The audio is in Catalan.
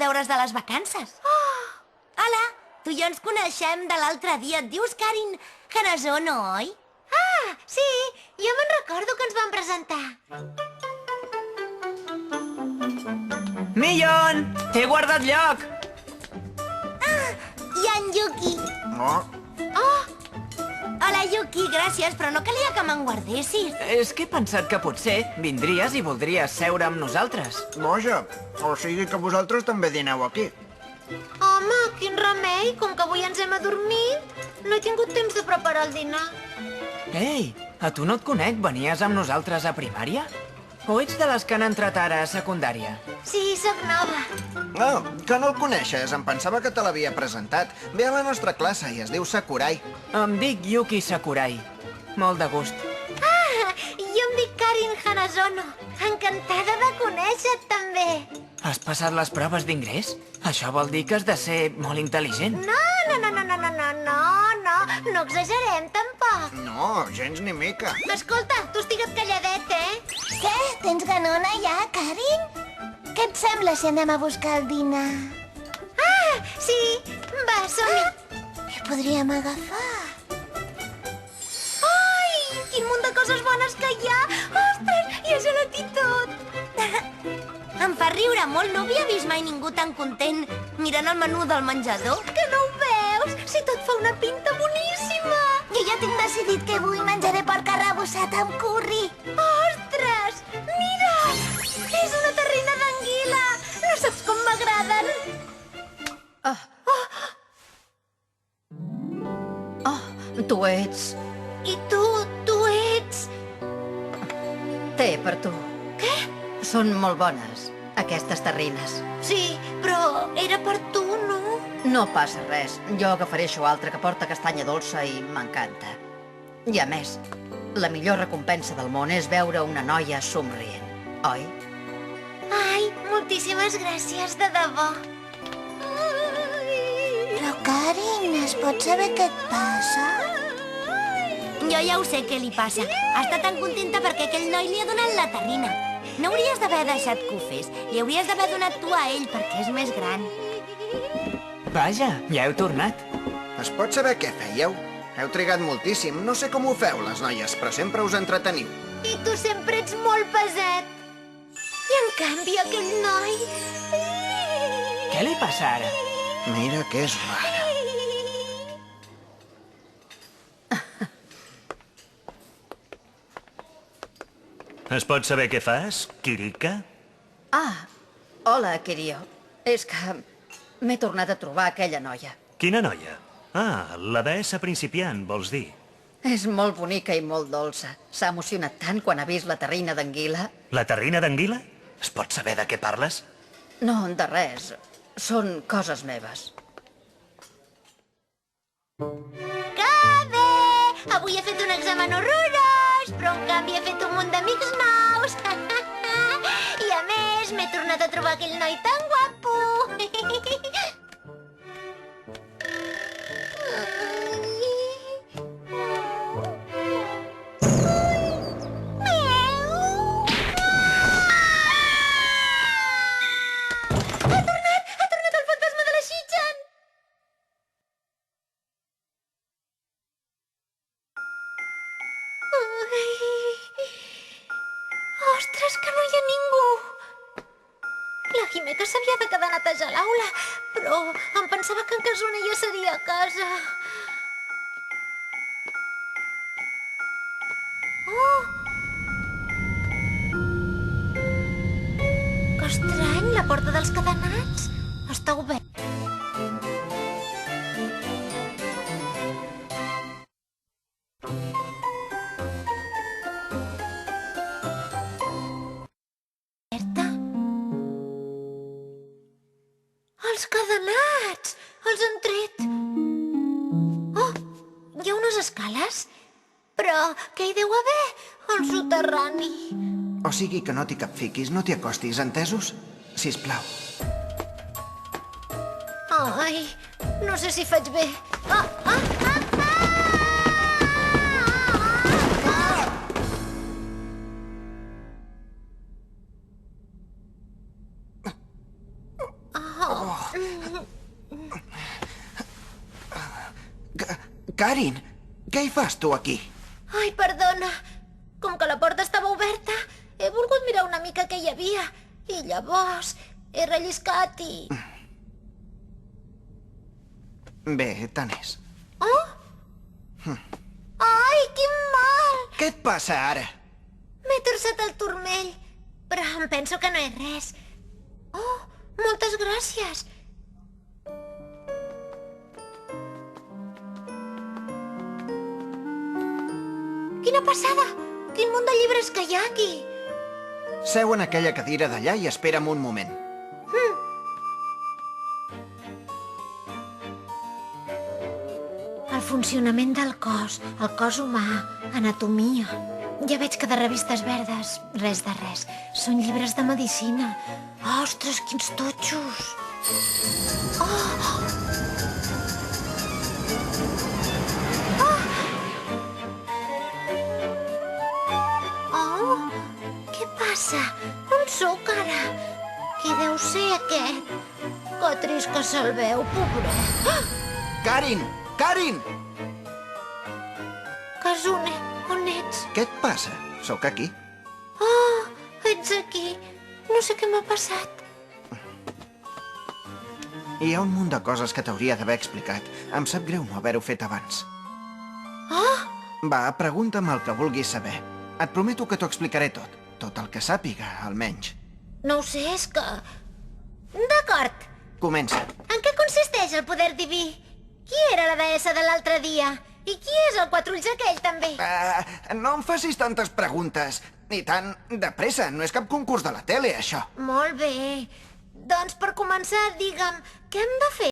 deures de les vacances. Hola, tu i jo ens coneixem de l'altre dia. Et dius Karin Hanazono, oi? Ah, sí, jo me'n recordo que ens vam presentar. Millón! He guardat lloc! I en Yuki. Oh, Hola, Yuki, gràcies, però no calia que me'n guardessis. És que he pensat que potser vindries i voldries seure amb nosaltres. boja. O sigui que vosaltres també dineu aquí. Home, quin remei, com que avui ens hem adormit. No he tingut temps de preparar el dinar. Ei, a tu no et conec, venies amb nosaltres a primària? O ets de les que han entrat ara a secundària? Sí, sóc nova. Oh, que no el coneixes, em pensava que te l'havia presentat. Ve a la nostra classe i es diu Sakurai. Em dic Yuki Sakurai. Molt de gust. Ah, jo em dic Karin Hanazono. Encantada de conèixer-te, també. Has passat les proves d'ingrés? Això vol dir que has de ser molt intel·ligent. No exagerem, tampoc. No, gens ni mica. Escolta, tu estigues calladet, Què? Tens ganona ja, Karin? Què et sembla si anem a buscar el dinar? Ah, sí, va, som-hi. Què podríem agafar? Ai, quin munt de coses bones que hi ha. Ostres, hi ha gelatí tot. Em fa riure molt, no havia vist mai ningú tan content mirant el menú del menjador. Que no ho veus? Si tot fa una pinta boníssima. Jo ja tinc decidit que avui menjaré porc arrebossat amb curri. Ostres, mira! És una terrina d'anguila. No saps com m'agraden. Tu ets... I tu ets... Té per tu. Què? Són molt bones, aquestes terrines. Sí, però era per tu, no? No passa res. Jo agafaré això altre que porta castanya dolça i m'encanta. I a més, la millor recompensa del món és veure una noia somrient, oi? Ai, moltíssimes gràcies, de debò. Però, Karin, es pot saber què et passa? Jo ja ho sé què li passa. Està tan contenta perquè aquell noi li ha donat la terrina. No hauries d'haver deixat que ho fes. Li hauries d'haver donat tu a ell perquè és més gran. Vaja, ja heu tornat. Es pot saber què fèieu? Heu trigat moltíssim. No sé com ho feu, les noies, però sempre us entreteniu. I tu sempre ets molt peset. I en canvi aquell noi... Què li passa ara? Mira que és rara. Es pot saber què fas, Kirika? Ah, hola, Kirio. És que m'he tornat a trobar aquella noia. Quina noia? Ah, la deessa principiant, vols dir? És molt bonica i molt dolça. S'ha emocionat tant quan ha vist la terrina d'anguila. La terrina d'anguila? Es pot saber de què parles? No, de res. Són coses meves. Que bé! Avui he fet un examen horrorós, però en canvi he fet un munt d'amics nous. I a més, m'he tornat a trobar aquell noi tan guapo. Ha tornat el fantasma de la Shichan! Ostres, que no hi ha ningú! La Himeka s'havia de quedar a netejar l'aula, però em pensava que en Kazune ja seria a casa. Oh! Que estrany, la porta dels cadenats està oberta. Els cadenats! Els han tret! Oh, hi ha unes escales? Però què hi deu haver al soterrani? O sigui que no t'hi capfiquis, no t'hi acostis, entesos? Sisplau. Ai, no sé si faig bé. Ah, ah, ah, ah! Karin, què hi fas tu aquí? Ai, perdona. Com que la porta estava oberta, he volgut mirar una mica què hi havia. I llavors he relliscat i... Bé, tant és. Oh? Ai, quin mal! Què et passa ara? M'he torçat el turmell, però em penso que no és res. Oh, moltes gràcies. Quina passada! Quin munt de llibres que hi ha aquí! Seu en aquella cadira d'allà i espera'm un moment. El funcionament del cos, el cos humà, anatomia... Ja veig que de revistes verdes, res de res. Són llibres de medicina. Ostres, quins totxos! Oh, què passa? On sóc ara? Qui deu ser aquest? Que trist que se'l veu, pobret. Karin! Karin! Kazune, on ets? Què et passa? Sóc aquí. Oh, ets aquí. No sé què m'ha passat. Hi ha un munt de coses que t'hauria d'haver explicat. Em sap greu no haver-ho fet abans. Va, pregunta'm el que vulguis saber. Et prometo que t'ho explicaré tot. Tot el que sàpiga, almenys. No ho sé, és que... D'acord. Comença. En què consisteix el poder diví? Qui era la deessa de l'altre dia? I qui és el quatre ulls aquell, també? No em facis tantes preguntes. Ni tan de pressa. No és cap concurs de la tele, això. Molt bé. Doncs per començar, digue'm, què hem de fer?